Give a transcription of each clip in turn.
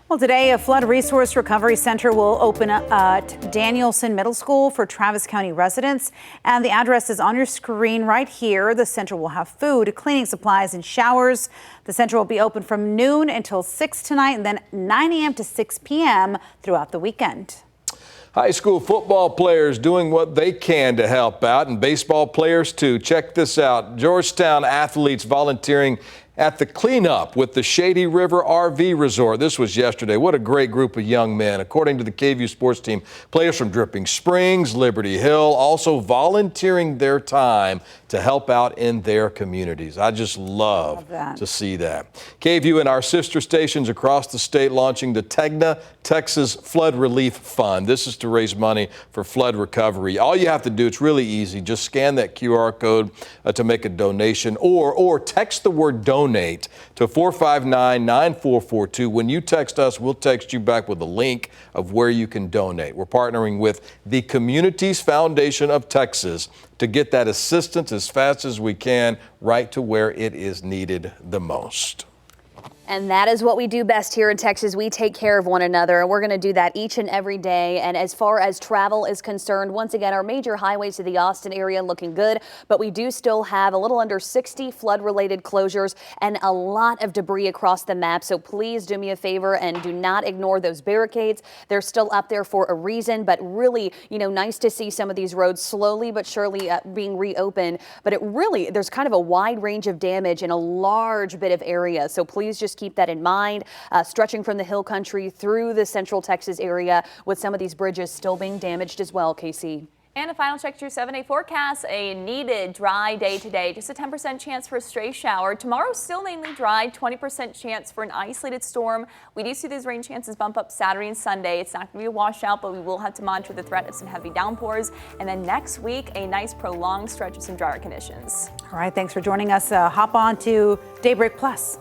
Well, today, a flood resource recovery center will open at Danielson Middle School for Travis County residents. And the address is on your screen right here. The center will have food, cleaning supplies, and showers. The center will be open from noon until 6 tonight and then 9 a.m. to 6 p.m. throughout the weekend. High school football players doing what they can to help out, and baseball players too. Check this out. Georgetown athletes volunteering at the cleanup with the Shady River RV Resort. This was yesterday. What a great group of young men. According to the KVUE sports team, players from Dripping Springs, Liberty Hill, also volunteering their time to help out in their communities. I just love to see that. KVUE and our sister stations across the state launching the Tegna, Texas Flood Relief Fund. This is to raise money for flood recovery. All you have to do, it's really easy. Just scan that QR code to make a donation or text the word donate to 459-9442. When you text us, we'll text you back with a link of where you can donate. We're partnering with the Communities Foundation of Texas to get that assistance as fast as we can right to where it is needed the most. And that is what we do best here in Texas. We take care of one another, and we're going to do that each and every day. And as far as travel is concerned, once again, our major highways to the Austin area looking good, but we do still have a little under 60 flood-related closures and a lot of debris across the map. So please do me a favor and do not ignore those barricades. They're still up there for a reason, but really, nice to see some of these roads slowly but surely being reopened. But there's kind of a wide range of damage in a large bit of area. So please just keep that in mind, stretching from the hill country through the central Texas area with some of these bridges still being damaged as well, Casey. And a final check to your 7-day forecast, a needed dry day today, just a 10% chance for a stray shower. Tomorrow still mainly dry, 20% chance for an isolated storm. We do see these rain chances bump up Saturday and Sunday. It's not going to be a washout, but we will have to monitor the threat of some heavy downpours. And then next week, a nice prolonged stretch of some drier conditions. All right, thanks for joining us. Hop on to Daybreak Plus.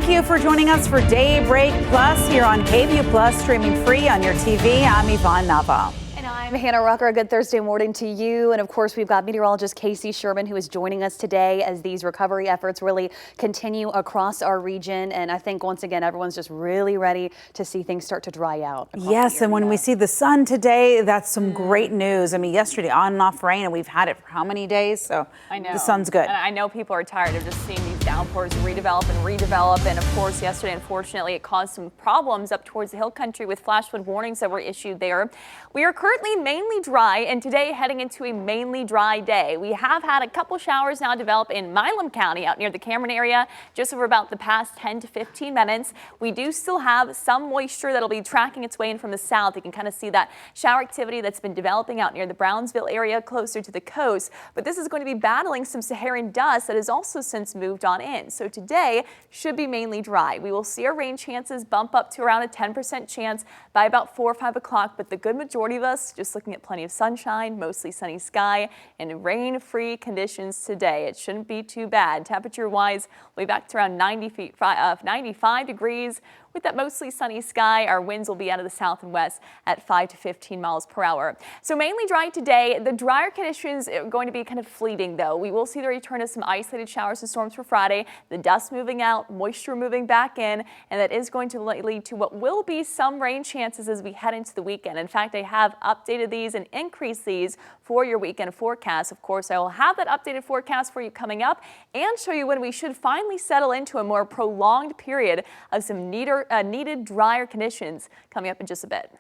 Thank you for joining us for Daybreak Plus here on KVUE Plus, streaming free on your TV. I'm Yvonne Nava. And I'm Hannah Rucker. A good Thursday morning to you. And of course, we've got meteorologist Casey Sherman, who is joining us today as these recovery efforts really continue across our region. And I think once again, everyone's just really ready to see things start to dry out. Yes, and when we see the sun today, that's some great news. I mean, yesterday on and off rain, and we've had it for how many days? So I know. The sun's good. And I know people are tired of just seeing these downpours redevelop and redevelop. And of course, yesterday, unfortunately, it caused some problems up towards the hill country with flash flood warnings that were issued there. We are currently mainly dry, and today heading into a mainly dry day. We have had a couple showers now develop in Milam County out near the Cameron area just over about the past 10 to 15 minutes. We do still have some moisture that'll be tracking its way in from the south. You can kind of see that shower activity that's been developing out near the Brownsville area closer to the coast. But this is going to be battling some Saharan dust that has also since moved on in. So today should be mainly dry. We will see our rain chances bump up to around a 10% chance by about 4 or 5 o'clock. But the good majority of us just looking at plenty of sunshine, mostly sunny sky, and rain-free conditions today. It shouldn't be too bad. Temperature-wise, we'll be back to around 95 degrees. With that mostly sunny sky, our winds will be out of the south and west at 5 to 15 miles per hour. So mainly dry today. The drier conditions are going to be kind of fleeting, though. We will see the return of some isolated showers and storms for Friday. The dust moving out, moisture moving back in, and that is going to lead to what will be some rain chances as we head into the weekend. In fact, I have updated these and increased these for your weekend forecast. Of course, I will have that updated forecast for you coming up and show you when we should finally settle into a more prolonged period of some needed drier conditions coming up in just a bit.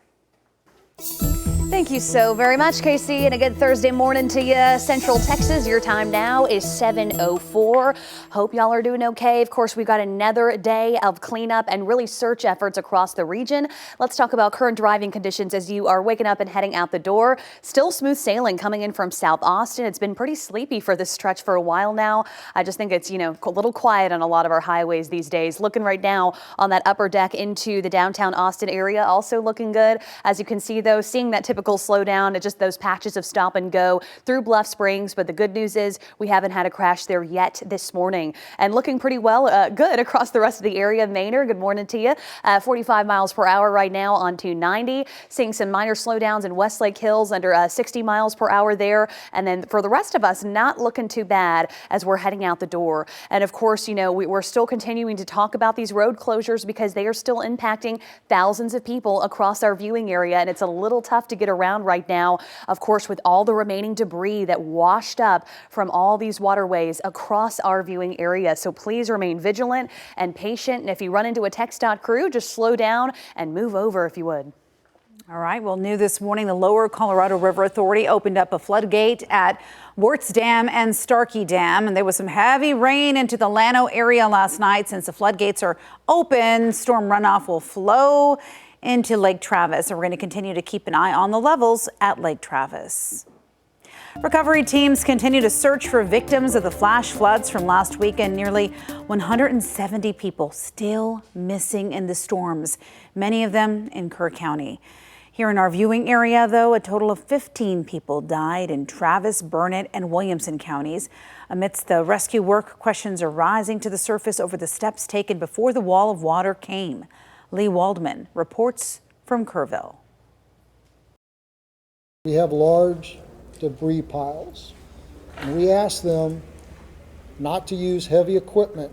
Thank you so very much, Casey, and a good Thursday morning to you. Central Texas, your time now is 7:04. Hope y'all are doing okay. Of course, we've got another day of cleanup and really search efforts across the region. Let's talk about current driving conditions as you are waking up and heading out the door. Still smooth sailing coming in from South Austin. It's been pretty sleepy for this stretch for a while now. I just think it's, a little quiet on a lot of our highways these days. Looking right now on that upper deck into the downtown Austin area, also looking good. As you can see, though, seeing that typical slowdown at just those patches of stop and go through Bluff Springs. But the good news is we haven't had a crash there yet this morning, and looking pretty good across the rest of the area. Maynard, good morning to you. 45 miles per hour right now on 290. Seeing some minor slowdowns in Westlake Hills under 60 miles per hour there. And then for the rest of us, not looking too bad as we're heading out the door. And of course, we're still continuing to talk about these road closures because they are still impacting thousands of people across our viewing area. And it's a little tough to get around right now, of course, with all the remaining debris that washed up from all these waterways across our viewing area. So please remain vigilant and patient. And if you run into a TxDOT crew, just slow down and move over if you would. All right. Well, new this morning, the Lower Colorado River Authority opened up a floodgate at Wirtz Dam and Starkey Dam, and there was some heavy rain into the Llano area last night. Since the floodgates are open, storm runoff will flow into Lake Travis, and we're going to continue to keep an eye on the levels at Lake Travis. Recovery teams continue to search for victims of the flash floods from last weekend. Nearly 170 people still missing in the storms, many of them in Kerr County. Here in our viewing area, though, a total of 15 people died in Travis, Burnett, and Williamson counties. Amidst the rescue work, questions are rising to the surface over the steps taken before the wall of water came. Lee Waldman reports from Kerrville. We have large debris piles, and we ask them not to use heavy equipment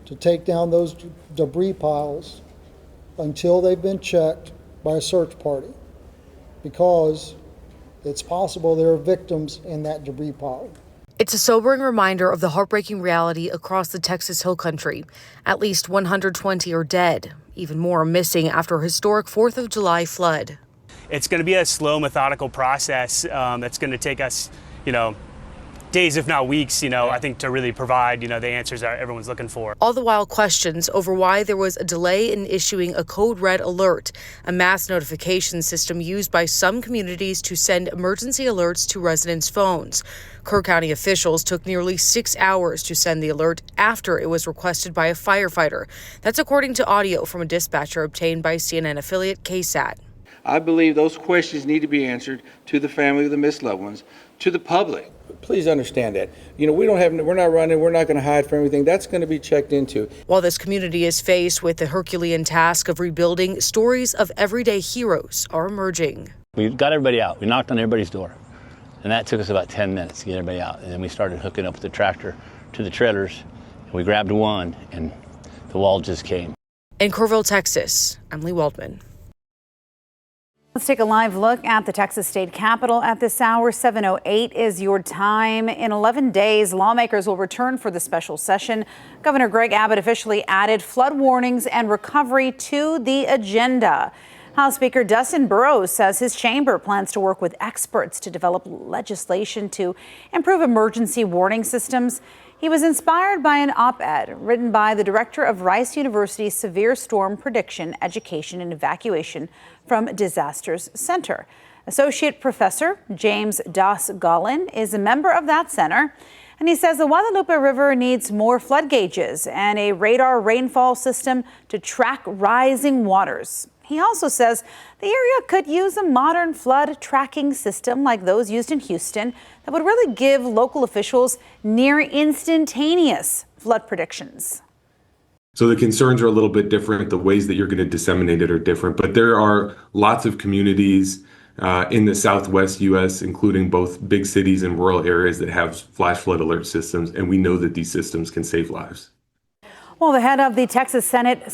to take down those debris piles until they've been checked by a search party, because it's possible there are victims in that debris pile. It's a sobering reminder of the heartbreaking reality across the Texas Hill Country. At least 120 are dead, even more are missing after a historic 4th of July flood. It's going to be a slow, methodical process that's going to take us, days, if not weeks, I think, to really provide, the answers that everyone's looking for. All the while, questions over why there was a delay in issuing a code red alert, a mass notification system used by some communities to send emergency alerts to residents' phones. Kerr County officials took nearly 6 hours to send the alert after it was requested by a firefighter. That's according to audio from a dispatcher obtained by CNN affiliate KSAT. I believe those questions need to be answered to the family of the missed loved ones to the public. Please understand that. We're not running, we're not going to hide from everything. That's going to be checked into. While this community is faced with the Herculean task of rebuilding, stories of everyday heroes are emerging. We got everybody out. We knocked on everybody's door. And that took us about 10 minutes to get everybody out. And then we started hooking up the tractor to the trailers. And we grabbed one, and the wall just came. In Kerrville, Texas, I'm Lee Waldman. Let's take a live look at the Texas State Capitol at this hour. 7:08 is your time. In 11 days, lawmakers will return for the special session. Governor Greg Abbott officially added flood warnings and recovery to the agenda. House Speaker Dustin Burrows says his chamber plans to work with experts to develop legislation to improve emergency warning systems. He was inspired by an op-ed written by the director of Rice University's Severe Storm Prediction, Education, and Evacuation from Disasters Center. Associate Professor James Doss-Gollin is a member of that center, and he says the Guadalupe River needs more flood gauges and a radar rainfall system to track rising waters. He also says the area could use a modern flood tracking system like those used in Houston that would really give local officials near instantaneous flood predictions. So the concerns are a little bit different. The ways that you're going to disseminate it are different, but there are lots of communities in the Southwest U.S., including both big cities and rural areas that have flash flood alert systems, and we know that these systems can save lives. Well, the head of the Texas Senate,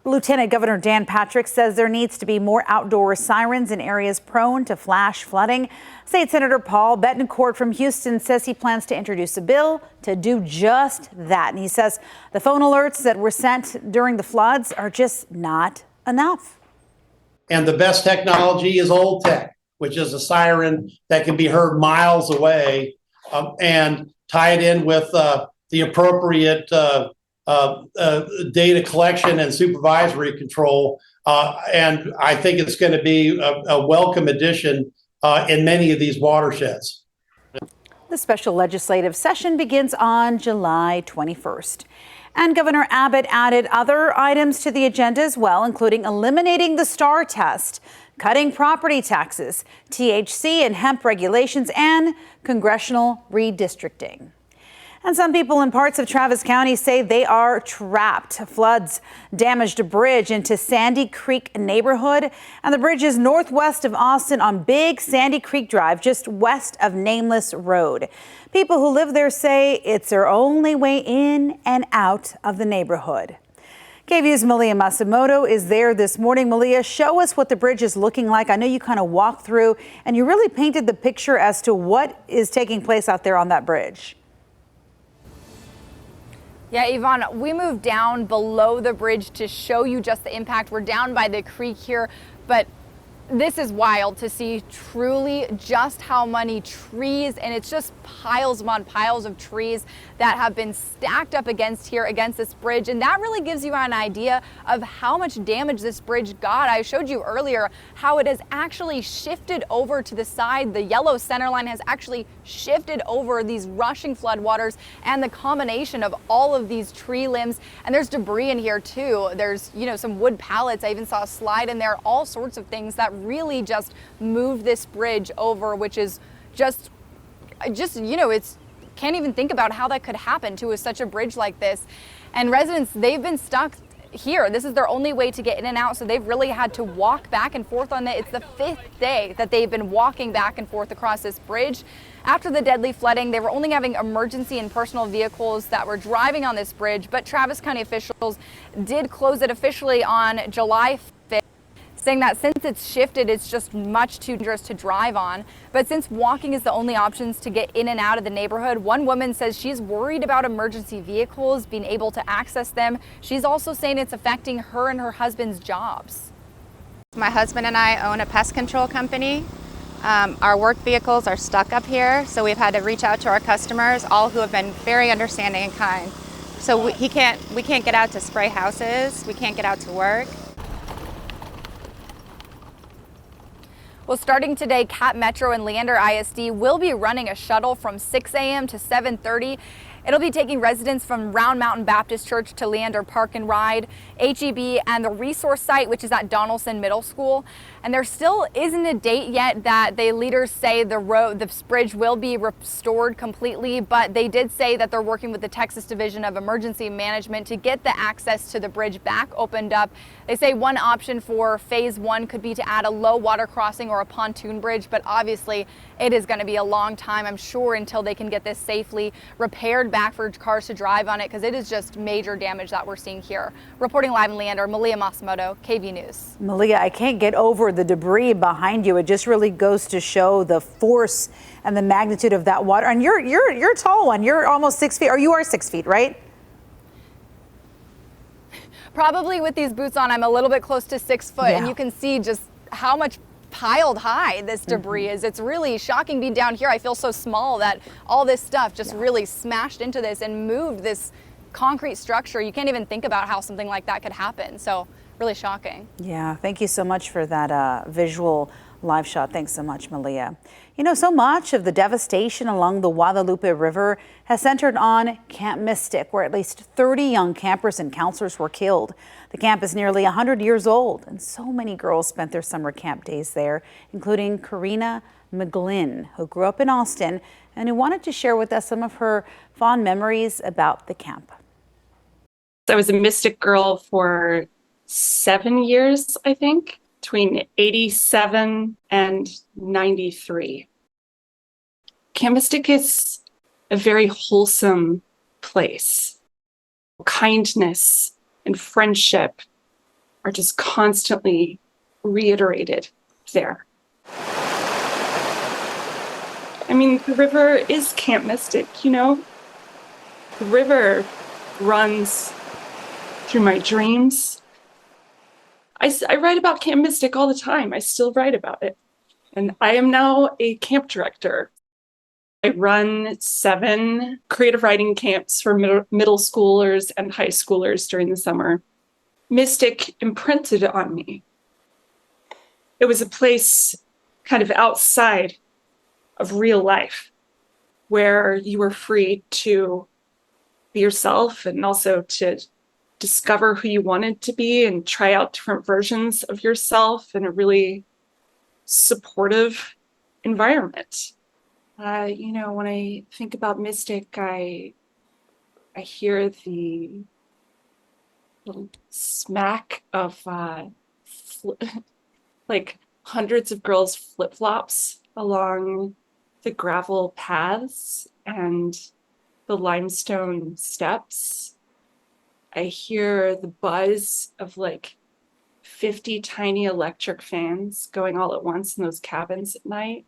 Lieutenant Governor Dan Patrick, says there needs to be more outdoor sirens in areas prone to flash flooding. State Senator Paul Betancourt from Houston says he plans to introduce a bill to do just that. And he says the phone alerts that were sent during the floods are just not enough. And the best technology is old tech, which is a siren that can be heard miles away, and tie it in with the appropriate data collection and supervisory control. And I think it's going to be a welcome addition in many of these watersheds. The special legislative session begins on July 21st. And Governor Abbott added other items to the agenda as well, including eliminating the STAR test, cutting property taxes, THC and hemp regulations, and congressional redistricting. And some people in parts of Travis County say they are trapped. Floods damaged a bridge into Sandy Creek neighborhood, and the bridge is northwest of Austin on Big Sandy Creek Drive, just west of Nameless Road. People who live there say it's their only way in and out of the neighborhood. KVUE's Malia Masamoto is there this morning. Malia, show us what the bridge is looking like. I know you kind of walked through and you really painted the picture as to what is taking place out there on that bridge. Yeah, Yvonne, we moved down below the bridge to show you just the impact. We're down by the creek here, but this is wild to see truly just how many trees, and it's just piles upon piles of trees that have been stacked up against this bridge. And that really gives you an idea of how much damage this bridge got. I showed you earlier how it has actually shifted over to the side. The yellow center line has actually shifted over these rushing floodwaters and the combination of all of these tree limbs. And there's debris in here too. There's, some wood pallets. I even saw a slide in there, all sorts of things that really just moved this bridge over, which is just it's can't even think about how that could happen to such a bridge like this. And residents, they've been stuck here. This is their only way to get in and out, so they've really had to walk back and forth on it. It's the 5th day that they've been walking back and forth across this bridge. After the deadly flooding, they were only having emergency and personal vehicles that were driving on this bridge, but Travis County officials did close it officially on July 5th, saying that since it's shifted, it's just much too dangerous to drive on. But since walking is the only options to get in and out of the neighborhood, one woman says she's worried about emergency vehicles being able to access them. She's also saying it's affecting her and her husband's jobs. My husband and I own a pest control company. Our work vehicles are stuck up here, so we've had to reach out to our customers, all who have been very understanding and kind. So we can't get out to spray houses, we can't get out to work. Well, starting today, Cap Metro and Leander ISD will be running a shuttle from 6 a.m. to 7:30. It'll be taking residents from Round Mountain Baptist Church to Leander Park and Ride, HEB, and the resource site, which is at Donaldson Middle School. And there still isn't a date yet that the leaders say this bridge will be restored completely, but they did say that they're working with the Texas Division of Emergency Management to get the access to the bridge back opened up. They say one option for phase 1 could be to add a low water crossing or a pontoon bridge, but obviously it is going to be a long time, I'm sure, until they can get this safely repaired back for cars to drive on it, because it is just major damage that we're seeing here. Reporting live in Leander, Malia Masimoto, KVUE News. Malia, I can't get over the debris behind you. It just really goes to show the force and the magnitude of that water. And you're a tall one. You're almost 6 feet, or you are 6 feet, right? Probably with these boots on, I'm a little bit close to 6 foot, and you can see just how much piled high this debris is. It's really shocking being down here. I feel so small that all this stuff just really smashed into this and moved this concrete structure. You can't even think about how something like that could happen. So really shocking. Yeah, thank you so much for that visual live shot. Thanks so much, Malia. You know, so much of the devastation along the Guadalupe River has centered on Camp Mystic, where at least 30 young campers and counselors were killed. The camp is nearly 100 years old, and so many girls spent their summer camp days there, including Karina McGlynn, who grew up in Austin and who wanted to share with us some of her fond memories about the camp. I was a Mystic girl for 7 years, I think, between 87 and 93. Camp Mystic is a very wholesome place. Kindness and friendship are just constantly reiterated there. I mean, the river is Camp Mystic, you know? The river runs through my dreams. I write about Camp Mystic all the time. I still write about it. And I am now a camp director. I run 7 creative writing camps for middle schoolers and high schoolers during the summer. Mystic imprinted on me. It was a place kind of outside of real life where you were free to be yourself and also to discover who you wanted to be and try out different versions of yourself in a really supportive environment. You know, when I think about Mystic, I hear the little smack of like hundreds of girls' flip-flops along the gravel paths and the limestone steps. I hear the buzz of like 50 tiny electric fans going all at once in those cabins at night.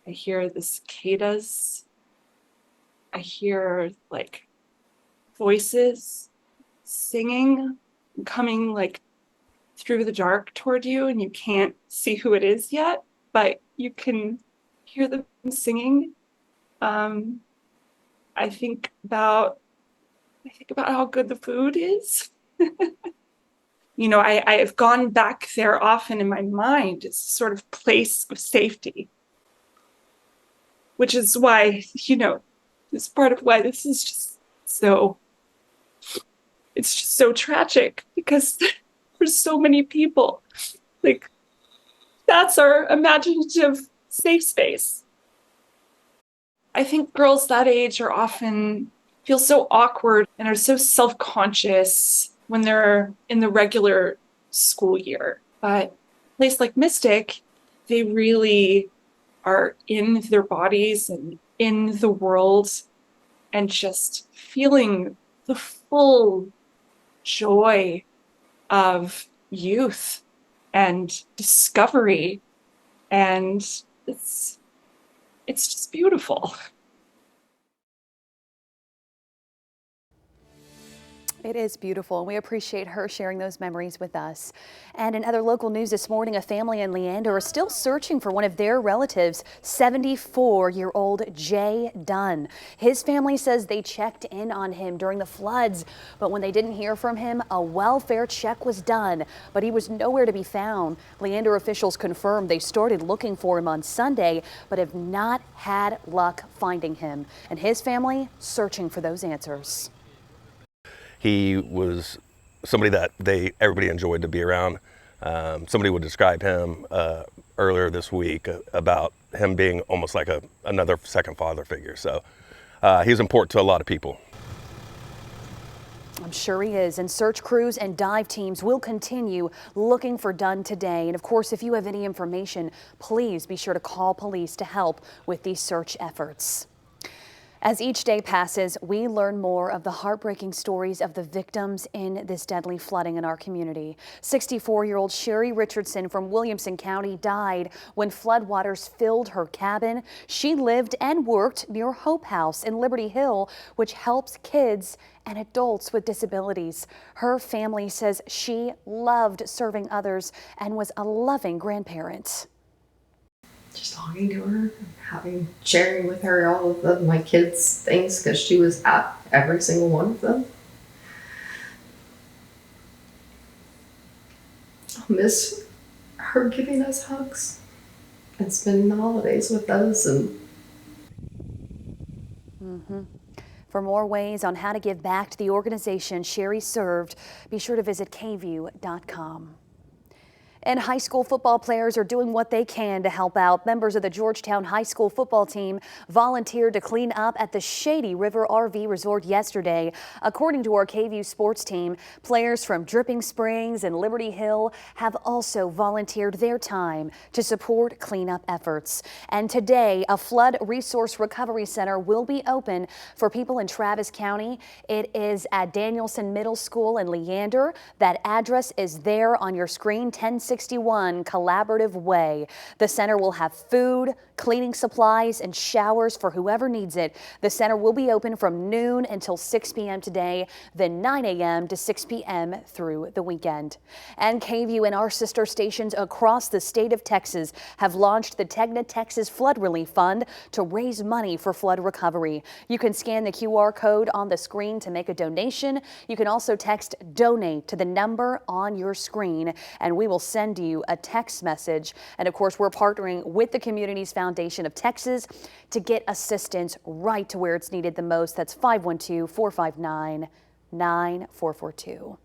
I hear the cicadas. I hear like voices singing, coming like through the dark toward you, and you can't see who it is yet, but you can hear them singing. I think about how good the food is. You know, I have gone back there often in my mind. It's a sort of place of safety, which is why, you know, it's part of why this is just so, it's just so tragic, because there's so many people. Like, that's our imaginative safe space. I think girls that age are often feel so awkward and are so self-conscious when they're in the regular school year. But a place like Mystic, they really are in their bodies and in the world and just feeling the full joy of youth and discovery. And it's just beautiful. It is beautiful, and we appreciate her sharing those memories with us. And in other local news this morning, a family in Leander is still searching for one of their relatives, 74-year-old Jay Dunn. His family says they checked in on him during the floods, but when they didn't hear from him, a welfare check was done, but he was nowhere to be found. Leander officials confirmed they started looking for him on Sunday, but have not had luck finding him. And his family searching for those answers. He was somebody that everybody enjoyed to be around. Somebody would describe him earlier this week about him being almost like another second father figure. So he was important to a lot of people. I'm sure he is. And search crews and dive teams will continue looking for Dunn today. And of course, if you have any information, please be sure to call police to help with these search efforts. As each day passes, we learn more of the heartbreaking stories of the victims in this deadly flooding in our community. 64-year-old Sherry Richardson from Williamson County died when floodwaters filled her cabin. She lived and worked near Hope House in Liberty Hill, which helps kids and adults with disabilities. Her family says she loved serving others and was a loving grandparent. Just talking to her, sharing with her all of my kids' things because she was at every single one of them. I'll miss her giving us hugs and spending the holidays with us. For more ways on how to give back to the organization Sherry served, be sure to visit KVUE.com. And high school football players are doing what they can to help out. Members of the Georgetown High School football team volunteered to clean up at the Shady River RV Resort yesterday. According to our KVUE sports team, players from Dripping Springs and Liberty Hill have also volunteered their time to support cleanup efforts. And today, a flood resource recovery center will be open for people in Travis County. It is at Danielson Middle School in Leander. That address is there on your screen, 1061 Collaborative Way. The center will have food, cleaning supplies, and showers for whoever needs it. The center will be open from noon until 6 p.m. today, then 9 a.m. to 6 p.m. through the weekend. And KVUE and our sister stations across the state of Texas have launched the Tegna Texas Flood Relief Fund to raise money for flood recovery. You can scan the QR code on the screen to make a donation. You can also text DONATE to the number on your screen, and we will send you a text message. And of course, we're partnering with the Communities Foundation of Texas to get assistance right to where it's needed the most. That's 512-459-9442.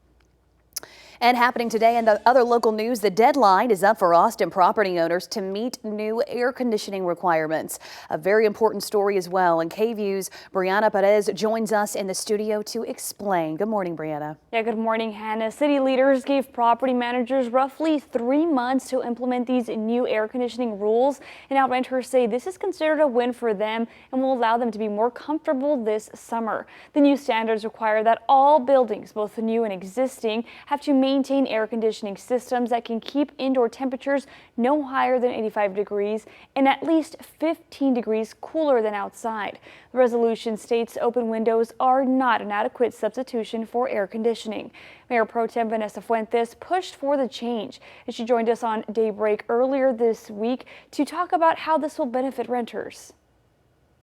And happening today in the other local news, the deadline is up for Austin property owners to meet new air conditioning requirements. A very important story as well. And KVUE's Brianna Perez joins us in the studio to explain. Good morning, Brianna. Yeah, good morning, Hannah. City leaders gave property managers roughly 3 months to implement these new air conditioning rules. And now renters say this is considered a win for them and will allow them to be more comfortable this summer. The new standards require that all buildings, both new and existing, have to maintain air conditioning systems that can keep indoor temperatures no higher than 85 degrees and at least 15 degrees cooler than outside. The resolution states open windows are not an adequate substitution for air conditioning. Mayor Pro Tem Vanessa Fuentes pushed for the change, and she joined us on Daybreak earlier this week to talk about how this will benefit renters.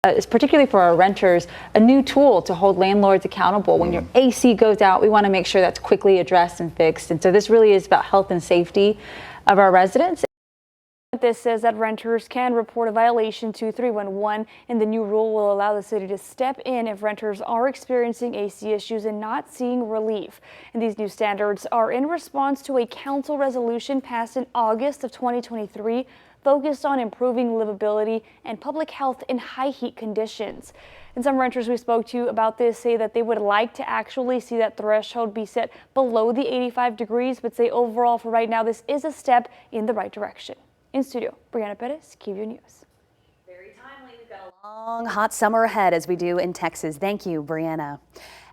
It's particularly for our renters, a new tool to hold landlords accountable. When your AC goes out, we want to make sure that's quickly addressed and fixed. And so this really is about health and safety of our residents. This says that renters can report a violation to 311, and the new rule will allow the city to step in if renters are experiencing AC issues and not seeing relief. And these new standards are in response to a council resolution passed in August of 2023 focused on improving livability and public health in high heat conditions. And some renters we spoke to about this say that they would like to actually see that threshold be set below the 85 degrees, but say overall for right now this is a step in the right direction. In studio, Brianna Perez, KVUE News. Very timely. We've got a long, hot summer ahead as we do in Texas. Thank you, Brianna.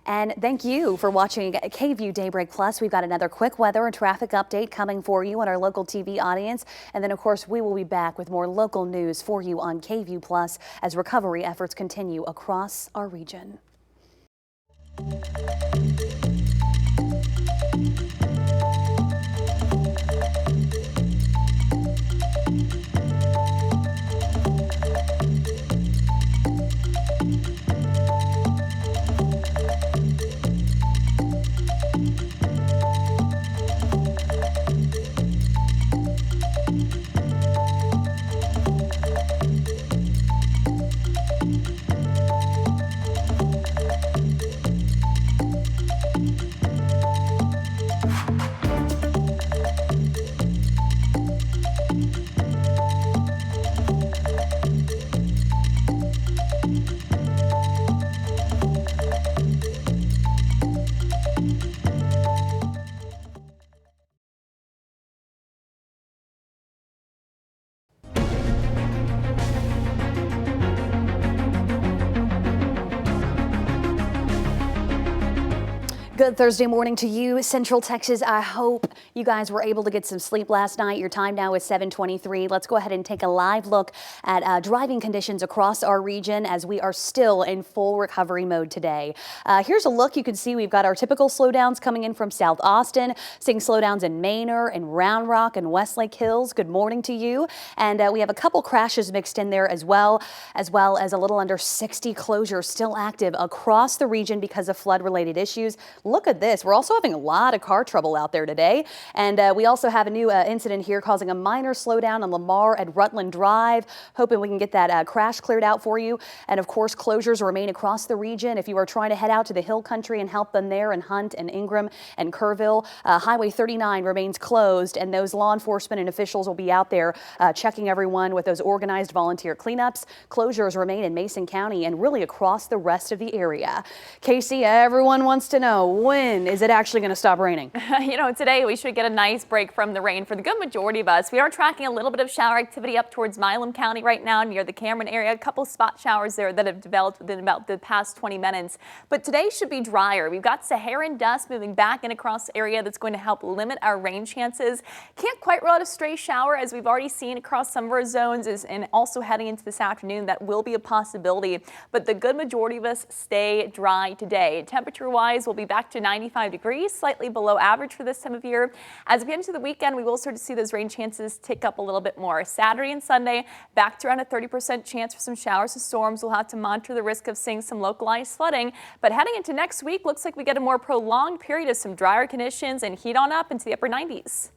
And thank you for watching KVUE Daybreak Plus. We've got another quick weather and traffic update coming for you on our local TV audience. And then, of course, we will be back with more local news for you on KVUE Plus as recovery efforts continue across our region. Good Thursday morning to you, Central Texas. I hope you guys were able to get some sleep last night. Your time now is 7:23. Let's go ahead and take a live look at driving conditions across our region as we are still in full recovery mode today. Here's a look. You can see we've got our typical slowdowns coming in from South Austin, seeing slowdowns in Manor and Round Rock and Westlake Hills. Good morning to you. And we have a couple crashes mixed in there as well as a little under 60 closures still active across the region because of flood-related issues. Look at this. We're also having a lot of car trouble out there today. And we also have a new incident here causing a minor slowdown on Lamar at Rutland Drive. Hoping we can get that crash cleared out for you. And of course, closures remain across the region. If you are trying to head out to the Hill Country and help them there in Hunt and Ingram and Kerrville, Highway 39 remains closed. And those law enforcement and officials will be out there checking everyone with those organized volunteer cleanups. Closures remain in Mason County and really across the rest of the area. Casey, everyone wants to know, when is it actually going to stop raining? You know, today we should get a nice break from the rain for the good majority of us. We are tracking a little bit of shower activity up towards Milam County right now near the Cameron area. A couple spot showers there that have developed within about the past 20 minutes. But today should be drier. We've got Saharan dust moving back in across the area that's going to help limit our rain chances. Can't quite rule out a stray shower as we've already seen across some of our zones and also heading into this afternoon. That will be a possibility. But the good majority of us stay dry today. Temperature-wise, we'll be back to 95 degrees, slightly below average for this time of year. As we get into the weekend, we will start to see those rain chances tick up a little bit more. Saturday and Sunday, back to around a 30% chance for some showers and storms. We'll have to monitor the risk of seeing some localized flooding. But heading into next week, looks like we get a more prolonged period of some drier conditions and heat on up into the upper 90s.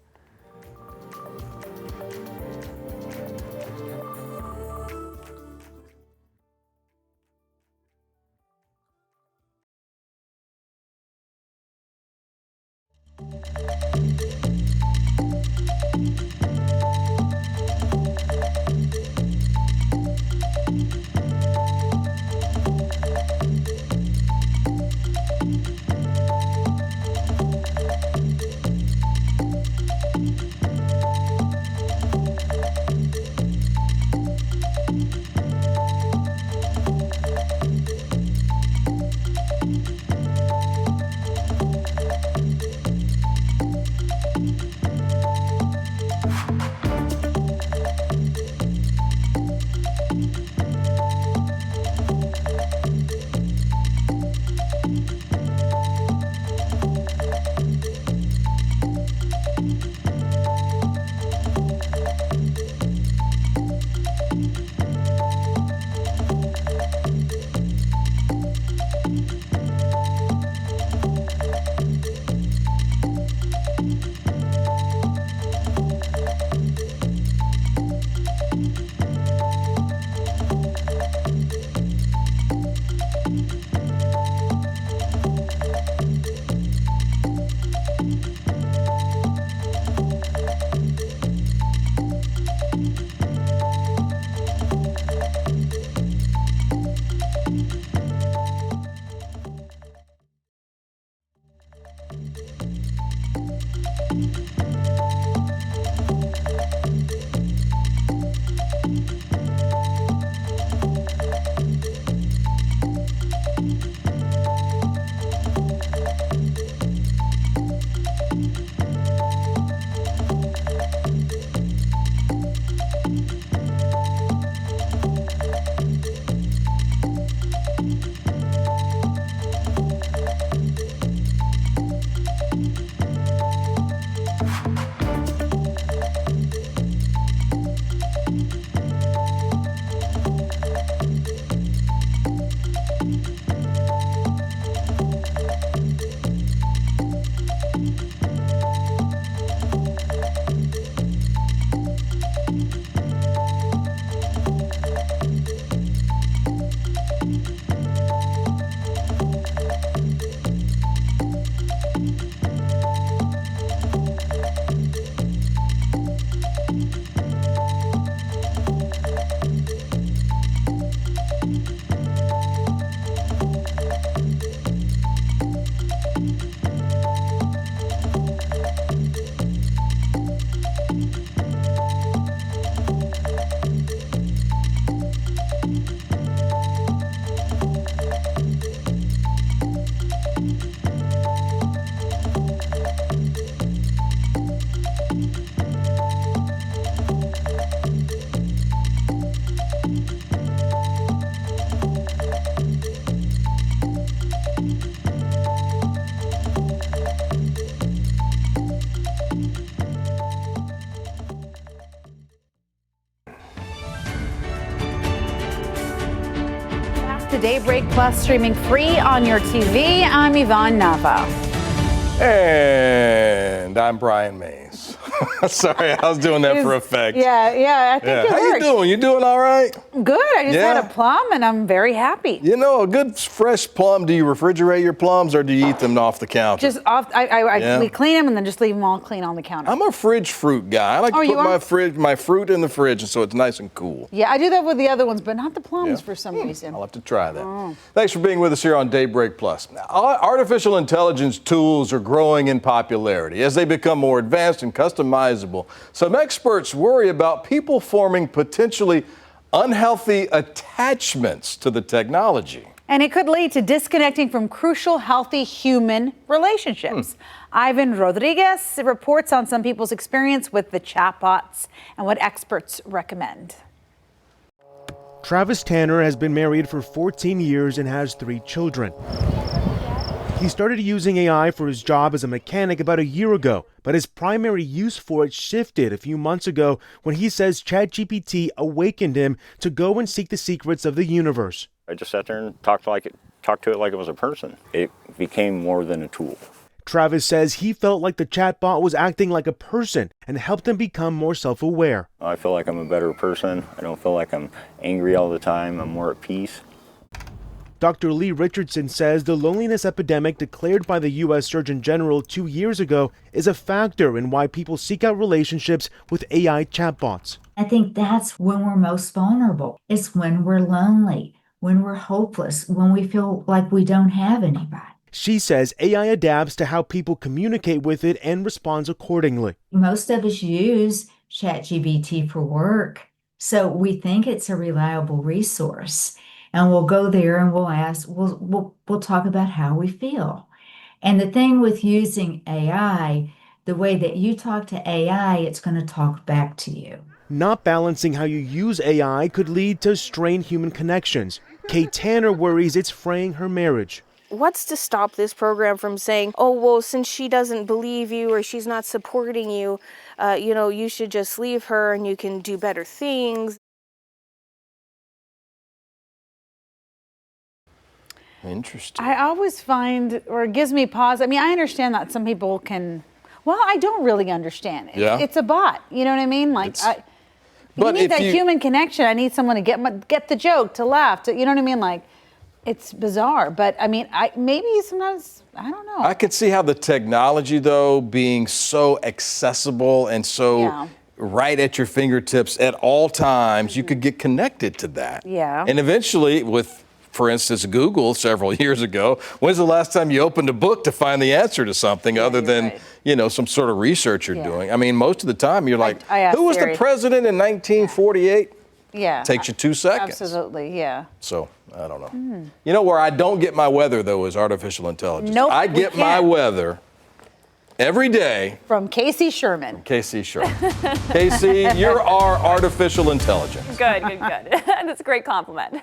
to Daybreak Plus, streaming free on your TV. I'm Yvonne Nava. And I'm Brian Mays. Sorry, I was doing that for effect. Yeah, I think it How worked. you doing? You doing all right? Good. I just had a plum, and I'm very happy. You know, a good fresh plum, do you refrigerate your plums or do you eat them off the counter? Just off. We clean them and then just leave them all clean on the counter. I'm a fridge fruit guy. I like to put my fruit in the fridge so it's nice and cool. Yeah, I do that with the other ones, but not the plums for some reason. I'll have to try that. Thanks for being with us here on Daybreak Plus. Now, artificial intelligence tools are growing in popularity as they become more advanced and customizable. Some experts worry about people forming potentially unhealthy attachments to the technology. And it could lead to disconnecting from crucial, healthy human relationships. Ivan Rodriguez reports on some people's experience with the chatbots and what experts recommend. Travis Tanner has been married for 14 years and has 3 children. He started using AI for his job as a mechanic about a year ago, but his primary use for it shifted a few months ago when he says ChatGPT awakened him to go and seek the secrets of the universe. I just sat there and talked to it like it was a person. It became more than a tool. Travis says he felt like the chatbot was acting like a person and helped him become more self-aware. I feel like I'm a better person. I don't feel like I'm angry all the time. I'm more at peace. Dr. Lee Richardson says the loneliness epidemic declared by the U.S. Surgeon General 2 years ago is a factor in why people seek out relationships with AI chatbots. I think that's when we're most vulnerable. It's when we're lonely, when we're hopeless, when we feel like we don't have anybody. She says AI adapts to how people communicate with it and responds accordingly. Most of us use ChatGPT for work, so we think it's a reliable resource. And we'll go there and we'll ask, we'll talk about how we feel. And the thing with using AI, the way that you talk to AI, it's going to talk back to you. Not balancing how you use AI could lead to strained human connections. Kate Tanner worries it's fraying her marriage. What's to stop this program from saying, oh, well, since she doesn't believe you or she's not supporting you, you should just leave her and you can do better things. Interesting. I always find, or it gives me pause. I mean, I understand that some people can, well, I don't really understand. It's a bot. You know what I mean? Like, you need that human connection. I need someone to get the joke, to laugh, you know what I mean? Like, it's bizarre. But I mean, maybe sometimes, I don't know. I could see how the technology, though, being so accessible and so right at your fingertips at all times, you could get connected to that. Yeah. And eventually, for instance, Google several years ago, when's the last time you opened a book to find the answer to something other than, some sort of research you're doing? I mean, most of the time you're like, who was the president in 1948? Yeah. Takes you 2 seconds. Absolutely, yeah. So, I don't know. You know where I don't get my weather, though, is artificial intelligence. Nope, I get my weather every day. From Casey Sherman. Casey Sherman. Casey, you're our artificial intelligence. Good. That's a great compliment.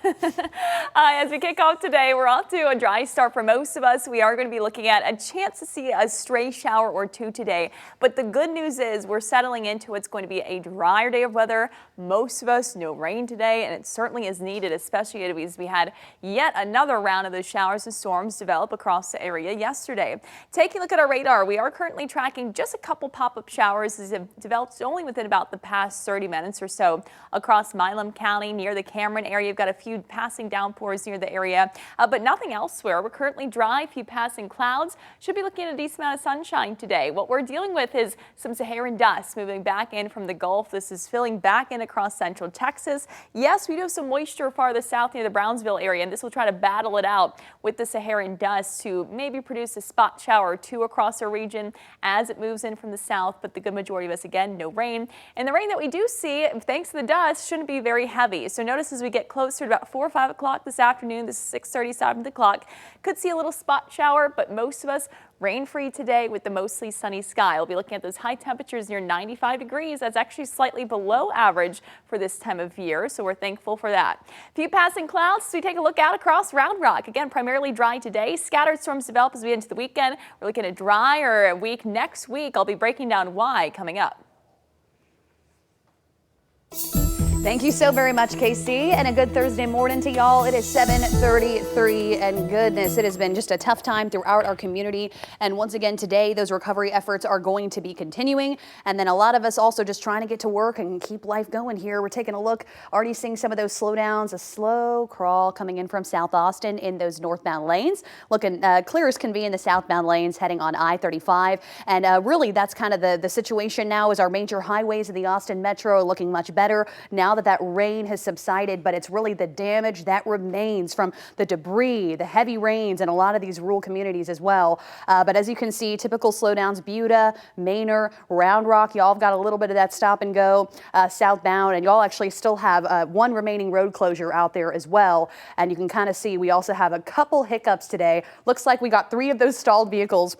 As we kick off today, we're off to a dry start for most of us. We are going to be looking at a chance to see a stray shower or two today. But the good news is we're settling into what's going to be a drier day of weather. Most of us, no rain today, and it certainly is needed, especially as we had yet another round of those showers and storms develop across the area yesterday. Taking a look at our radar, we are currently tracking just a couple pop-up showers that have developed only within about the past 30 minutes or so across Milam County near the Cameron area. You've got a few passing downpours near the area, but nothing elsewhere. We're currently dry, a few passing clouds. Should be looking at a decent amount of sunshine today. What we're dealing with is some Saharan dust moving back in from the Gulf. This is filling back in across central Texas. Yes, we do have some moisture farther south near the Brownsville area, and this will try to battle it out with the Saharan dust to maybe produce a spot shower or two across our region as it moves in from the south, but the good majority of us, again, no rain. And the rain that we do see, thanks to the dust, shouldn't be very heavy. So notice as we get closer to about 4 or 5 o'clock this afternoon, this is 6:30, 7 o'clock, could see a little spot shower, but most of us rain-free today with the mostly sunny sky. We'll be looking at those high temperatures near 95 degrees. That's actually slightly below average for this time of year, so we're thankful for that. A few passing clouds as we take a look out across Round Rock. Again, primarily dry today. Scattered storms develop as we get into the weekend. We're looking at a drier week next week. I'll be breaking down why coming up. Thank you so very much, KC, and a good Thursday morning to y'all. It is 7:33, and goodness, it has been just a tough time throughout our community. And once again today, those recovery efforts are going to be continuing. And then a lot of us also just trying to get to work and keep life going here. We're taking a look, already seeing some of those slowdowns, a slow crawl coming in from South Austin in those northbound lanes. Looking clear as can be in the southbound lanes heading on I-35. And really, that's kind of the situation now, is our major highways of the Austin Metro are looking much better now that rain has subsided, but it's really the damage that remains from the debris, the heavy rains in a lot of these rural communities as well. But as you can see, typical slowdowns, Buda, Manor, Round Rock, y'all have got a little bit of that stop and go southbound, and y'all actually still have one remaining road closure out there as well. And you can kind of see we also have a couple hiccups today. Looks like we got 3 of those stalled vehicles.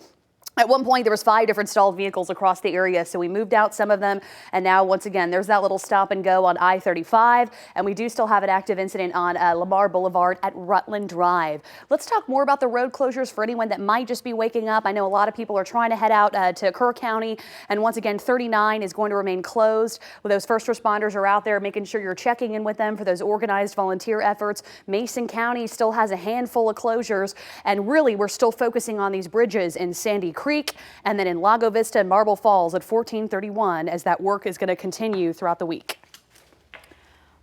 At one point, there was 5 different stalled vehicles across the area, so we moved out some of them, and now, once again, there's that little stop and go on I-35, and we do still have an active incident on Lamar Boulevard at Rutland Drive. Let's talk more about the road closures for anyone that might just be waking up. I know a lot of people are trying to head out to Kerr County, and once again, 39 is going to remain closed. Well, those first responders are out there making sure you're checking in with them for those organized volunteer efforts. Mason County still has a handful of closures, and really, we're still focusing on these bridges in Sandy Creek, and then in Lago Vista and Marble Falls at 1431, as that work is going to continue throughout the week.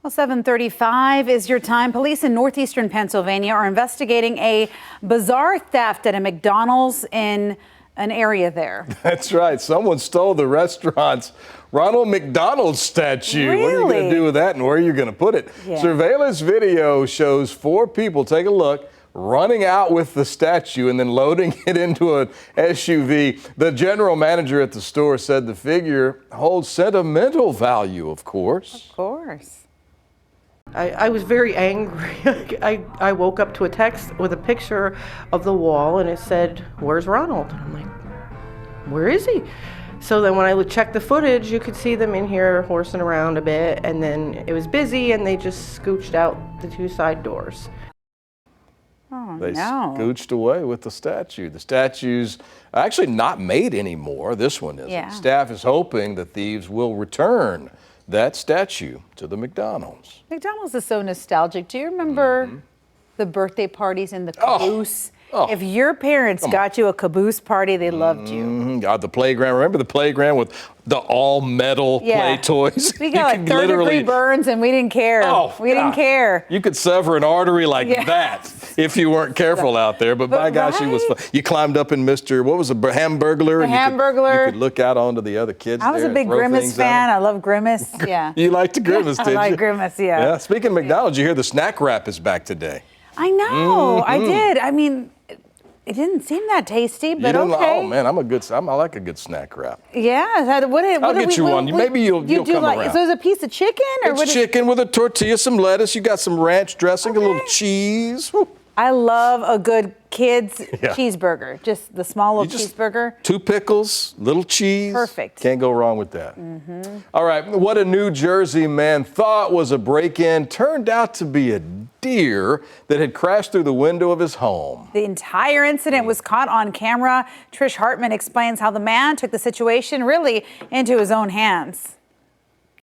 Well, 7:35 is your time. Police in northeastern Pennsylvania are investigating a bizarre theft at a McDonald's in an area there. That's right. Someone stole the restaurant's Ronald McDonald statue. Really? What are you going to do with that, and where are you going to put it? Yeah. Surveillance video shows 4 people, take a look, running out with the statue and then loading it into an SUV. The general manager at the store said the figure holds sentimental value, of course. Of course. I was very angry. I woke up to a text with a picture of the wall, and it said, "Where's Ronald?" And I'm like, where is he? So then when I checked the footage, you could see them in here horsing around a bit, and then it was busy, and they just scooched out the 2 side doors. Oh, They no. scooched away with the statue. The statue's actually not made anymore. This one isn't. Yeah. Staff is hoping the thieves will return that statue to the McDonald's. McDonald's is so nostalgic. Do you remember the birthday parties in the caboose? Oh. If your parents Come got you a caboose party, they loved you. God, the playground. Remember the playground with the all-metal play toys? We got like third-degree burns, and we didn't care. We didn't care. You could sever an artery like that if you weren't careful out there. But by gosh, it was fun. You climbed up in what was a Hamburglar? The Hamburglar. You could look out onto the other kids. I was a big Grimace fan. I love Grimace. Yeah. You liked the Grimace, did you? I like Grimace, yeah. Yeah. Speaking of McDonald's, you hear the snack wrap is back today. I know. I did. I mean, it didn't seem that tasty, but okay. Oh man, I like a good snack wrap. Yeah. I'll get you one. Maybe you'll come around. So it's a piece of chicken, or it's chicken with a tortilla, some lettuce. You got some ranch dressing, a little cheese. Woo. I love a good kids cheeseburger. Just the small little cheeseburger. 2 pickles, little cheese. Perfect. Can't go wrong with that. All right, what a New Jersey man thought was a break-in turned out to be a deer that had crashed through the window of his home. The entire incident was caught on camera. Trish Hartman explains how the man took the situation really into his own hands.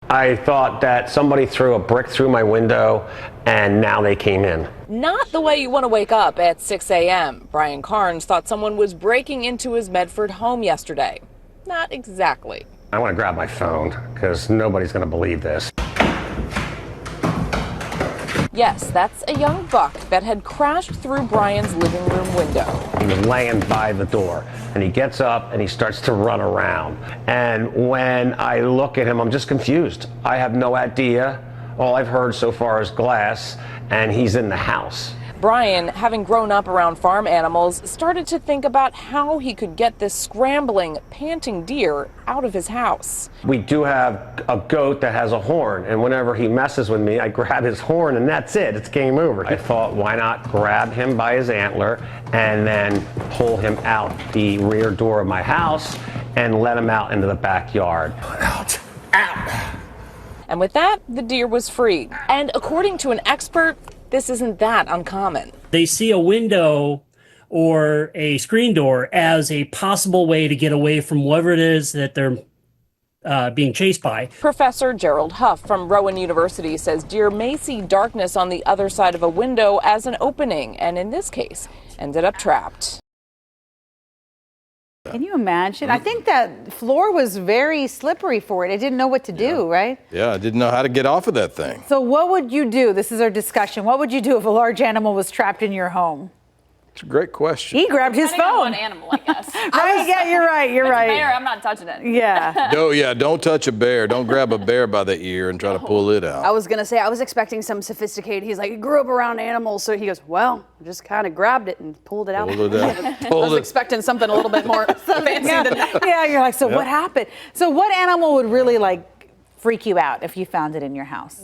I thought that somebody threw a brick through my window, and now they came in. Not the way you want to wake up at 6 a.m. Brian Carnes thought someone was breaking into his Medford home yesterday. Not exactly. I want to grab my phone because nobody's going to believe this. Yes, that's a young buck that had crashed through Brian's living room window. He was laying by the door, and he gets up and he starts to run around. And when I look at him, I'm just confused. I have no idea. All I've heard so far is glass, and he's in the house. Brian, having grown up around farm animals, started to think about how he could get this scrambling, panting deer out of his house. We do have a goat that has a horn, and whenever he messes with me, I grab his horn, and that's it. It's game over. I thought, why not grab him by his antler and then pull him out the rear door of my house and let him out into the backyard. Out. And with that, the deer was free. And according to an expert, this isn't that uncommon. They see a window or a screen door as a possible way to get away from whatever it is that they're being chased by. Professor Gerald Huff from Rowan University says deer may see darkness on the other side of a window as an opening, and in this case, ended up trapped. Can you imagine? I think that floor was very slippery for it. It didn't know what to do, right? Yeah, I didn't know how to get off of that thing. So what would you do? This is our discussion. What would you do if a large animal was trapped in your home? It's a great question. He grabbed his Depending on phone. what animal, I guess. Right? Yeah, you're right. You're If it's right. a bear, I'm not touching it. Yeah. No, yeah, don't touch a bear. Don't grab a bear by the ear and try to pull it out. I was gonna say, I was expecting some sophisticated. He's like, he grew up around animals, so he goes, well, I just kind of grabbed it and pulled it out. Pulled it out. I Pulled was it. expecting something a little bit more fancy Yeah. than that. Yeah, you're like, so Yep. what happened? So what animal would really freak you out if you found it in your house?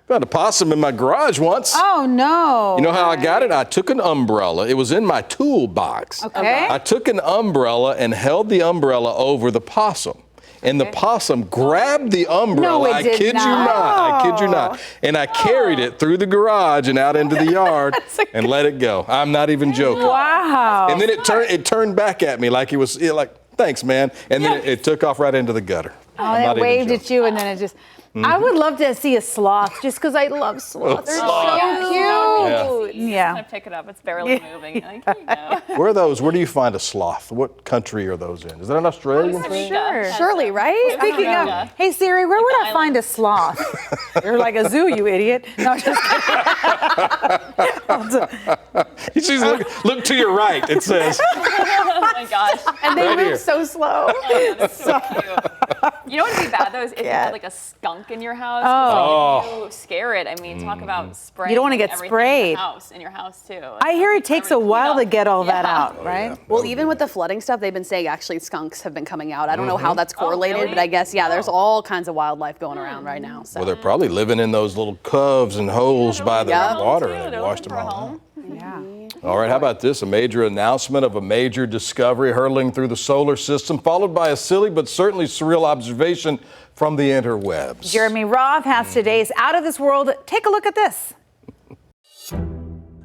Found a possum in my garage once. Oh no. You know how I got it? I took an umbrella. It was in my toolbox. Okay. I took an umbrella and held the umbrella over the possum. And the possum grabbed the umbrella. No, it I did kid you not. I kid you not. And I carried it through the garage and out into the yard and let it go. I'm not even joking. Wow. And then it turned back at me like it was like, thanks, man. And then it took off right into the gutter. Oh, I'm and not it even waved joking. at you, and then it just. I would love to see a sloth, just because I love sloths. They're sloth. so cute. Yeah. Kind of pick it up. It's barely moving. Like, here you go. Where are those? Where do you find a sloth? What country are those in? Is that an Australian thing? Sure. Surely, right? Speaking of, hey Siri, where would I find a sloth? You're like a zoo, you idiot. No, just kidding. She's look to your right, it says. Oh my gosh. And they Right move here. so slow. Oh, that's so cute. You know what would be bad though is if you had like a skunk in your house. Oh. If you scare it. I mean, talk about spraying. You don't wanna get everything sprayed. In your house too. I hear it takes a while to get all that out, right? Well, even with the flooding stuff, they've been saying actually skunks have been coming out. I don't know how that's correlated, really? but I guess, yeah, there's all kinds of wildlife going around right now. So. Well, they're probably living in those little coves and holes by the Yeah. water, Too. and they They're washed looking them for a all out. home. Yeah. All right, how about this? A major announcement of a major discovery hurtling through the solar system, followed by a silly but certainly surreal observation from the interwebs. Jeremy Roth has today's Out of This World. Take a look at this.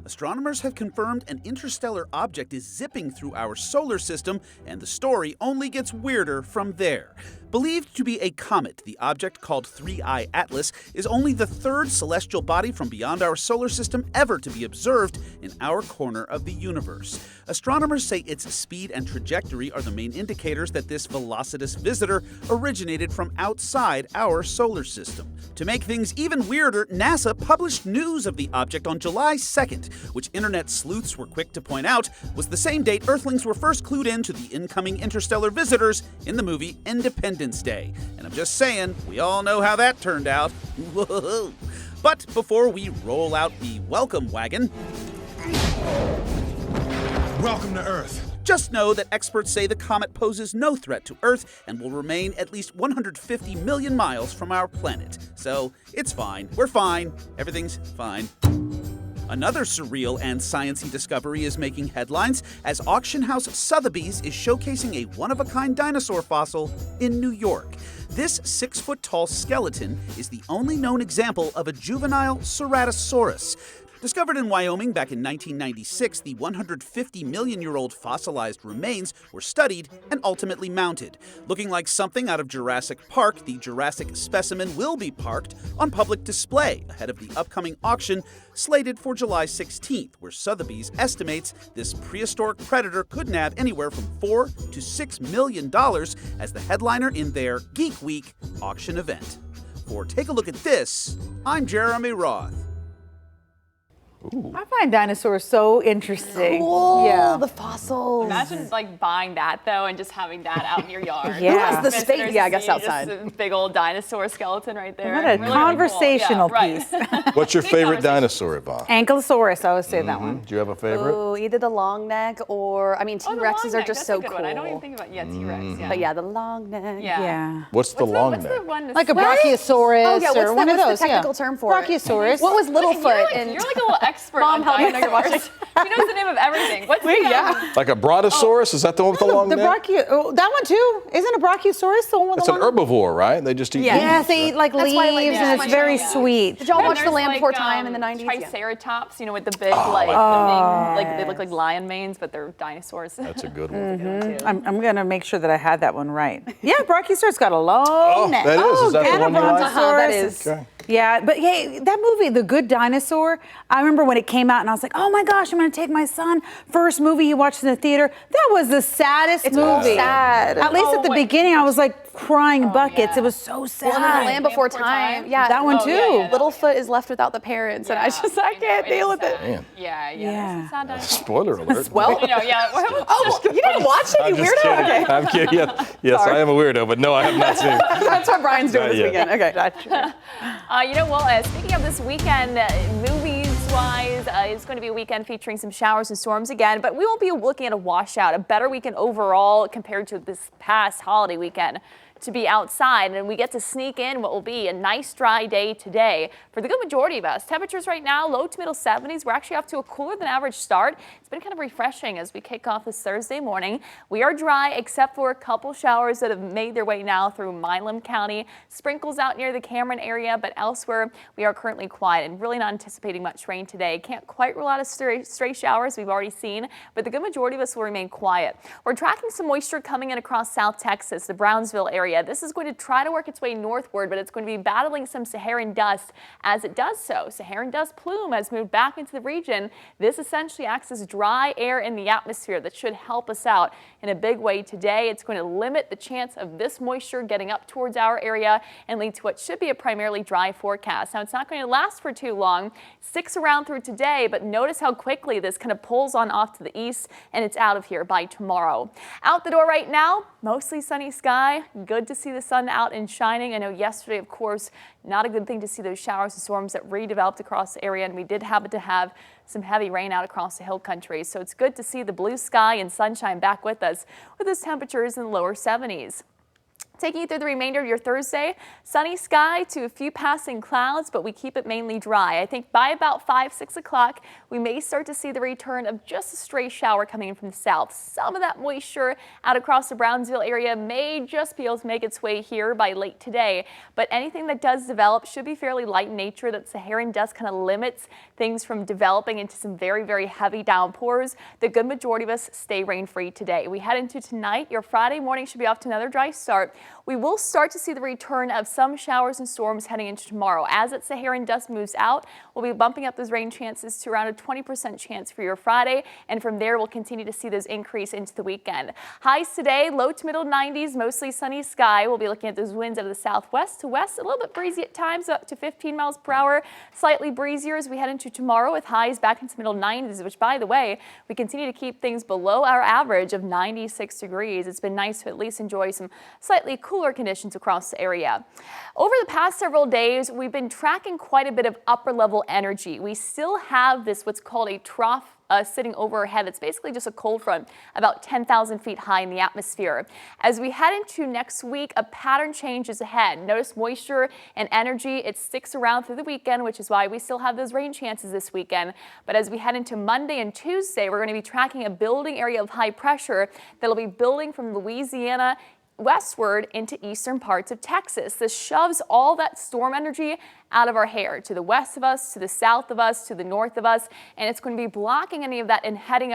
Astronomers have confirmed an interstellar object is zipping through our solar system, and the story only gets weirder from there. Believed to be a comet, the object called 3I Atlas is only the third celestial body from beyond our solar system ever to be observed in our corner of the universe. Astronomers say its speed and trajectory are the main indicators that this velocitous visitor originated from outside our solar system. To make things even weirder, NASA published news of the object on July 2nd, which internet sleuths were quick to point out was the same date Earthlings were first clued in to the incoming interstellar visitors in the movie Independence Day. And I'm just saying, we all know how that turned out. Whoa. But before we roll out the welcome wagon, welcome to Earth. Just know that experts say the comet poses no threat to Earth and will remain at least 150 million miles from our planet. So it's fine. We're fine. Everything's fine. Another surreal and sciencey discovery is making headlines as auction house Sotheby's is showcasing a one-of-a-kind dinosaur fossil in New York. This 6-foot-tall skeleton is the only known example of a juvenile Ceratosaurus. Discovered in Wyoming back in 1996, the 150-million-year-old fossilized remains were studied and ultimately mounted. Looking like something out of Jurassic Park, the Jurassic specimen will be parked on public display ahead of the upcoming auction slated for July 16th, where Sotheby's estimates this prehistoric predator could nab anywhere from $4 to $6 million as the headliner in their Geek Week auction event. For Take a Look at This, I'm Jeremy Roth. Ooh. I find dinosaurs so interesting. Cool. Yeah. The fossils. Imagine like buying that though and just having that out in your yard. Yeah. Who has the space? Visitors Yeah, I to guess see outside. Just a big old dinosaur skeleton right there. What a Really, conversational really cool. Yeah, piece. What's your favorite dinosaur, Yvonne? Ankylosaurus, I would say that one. Do you have a favorite? Ooh, either the long neck or, I mean, Oh, the T-Rexes long are neck, just that's so a good cool. one. I don't even think about T-Rex. Yeah. But yeah, the long neck. Yeah. What's the long What's neck? the one? Like a that's- brachiosaurus Oh yeah, or what's one of the those. technical term for it? Brachiosaurus. What was Littlefoot? You're like a little expert Mom, on help me. I know you're watching. dinosaurs. She knows the name of everything. What's the Like a brontosaurus? Is that the one with the long neck? That one too. Isn't a brachiosaurus the one with It's the an long? herbivore, right? They just eat Yeah, leaves, they eat like leaves, and it's very sweet. Did y'all watch There's The Land like, Before Time in the 90s? Triceratops, you know, with the big, they look like lion manes, but they're dinosaurs. That's a good one. I'm gonna make sure that I had that one right. Yeah, brachiosaurus got a long neck. that is. Is that the and one a you like? brontosaurus. That is. Okay. Yeah, but hey, that movie, The Good Dinosaur, I remember when it came out and I was like, oh my gosh, I'm gonna take my son. First movie he watched in the theater. That was the saddest movie. Sad. At least at the beginning, I was like crying buckets. It was so sad. Well, and then The Land Before Time. Yeah, That one too. Littlefoot is left without the parents, and I can't deal with it. Man. Yeah. Spoiler alert. Well, You know, yeah. oh, you didn't watch it, I'm you just weirdo? kidding. Okay. I'm kidding. Yes, I am a weirdo, but no, I have not seen it. That's what Brian's doing Not this yet. weekend. Okay, gotcha. You know, well, speaking of this weekend, movies-wise, it's going to be a weekend featuring some showers and storms again, but we won't be looking at a washout, a better weekend overall compared to this past holiday weekend to be outside, and we get to sneak in what will be a nice dry day today for the good majority of us. Temperatures right now, low to middle 70s. We're actually off to a cooler than average start. It's been kind of refreshing as we kick off this Thursday morning. We are dry except for a couple showers that have made their way now through Milam County. Sprinkles out near the Cameron area, but elsewhere we are currently quiet and really not anticipating much rain today. Can't quite rule out a stray showers we've already seen, but the good majority of us will remain quiet. We're tracking some moisture coming in across South Texas, the Brownsville area. This is going to try to work its way northward, but it's going to be battling some Saharan dust as it does so. Saharan dust plume has moved back into the region. This essentially acts as dry air in the atmosphere that should help us out in a big way today. It's going to limit the chance of this moisture getting up towards our area and lead to what should be a primarily dry forecast. Now, it's not going to last for too long. Sticks around through today, but notice how quickly this kind of pulls on off to the east and it's out of here by tomorrow. Out the door right now, mostly sunny sky. Good to see the sun out and shining. I know yesterday, of course, not a good thing to see those showers and storms that redeveloped across the area, and we did happen to have some heavy rain out across the hill country. So it's good to see the blue sky and sunshine back with us with those temperatures in the lower 70s. Taking you through the remainder of your Thursday, sunny sky to a few passing clouds, but we keep it mainly dry. I think by about 5, 6 o'clock, we may start to see the return of just a stray shower coming in from the south. Some of that moisture out across the Brownsville area may just be able to make its way here by late today, but anything that does develop should be fairly light in nature. That Saharan dust kind of limits things from developing into some very, very heavy downpours. The good majority of us stay rain-free today. We head into tonight. Your Friday morning should be off to another dry start. We will start to see the return of some showers and storms heading into tomorrow. As that Saharan dust moves out, we'll be bumping up those rain chances to around a 20% chance for your Friday, and from there we'll continue to see those increase into the weekend. Highs today, low to middle 90s, mostly sunny sky. We'll be looking at those winds out of the southwest to west, a little bit breezy at times, up to 15 miles per hour. Slightly breezier as we head into tomorrow with highs back into middle 90s, which, by the way, we continue to keep things below our average of 96 degrees. It's been nice to at least enjoy some slightly cooler conditions across the area. Over the past several days, we've been tracking quite a bit of upper level energy. We still have this what's called a trough sitting overhead. It's basically just a cold front about 10,000 feet high in the atmosphere. As we head into next week, a pattern change is ahead. Notice moisture and energy, it sticks around through the weekend, which is why we still have those rain chances this weekend. But as we head into Monday and Tuesday, we're going to be tracking a building area of high pressure that'll be building from Louisiana westward into eastern parts of Texas. This shoves all that storm energy out of our hair to the west of us, to the south of us, to the north of us, and it's going to be blocking any of that and heading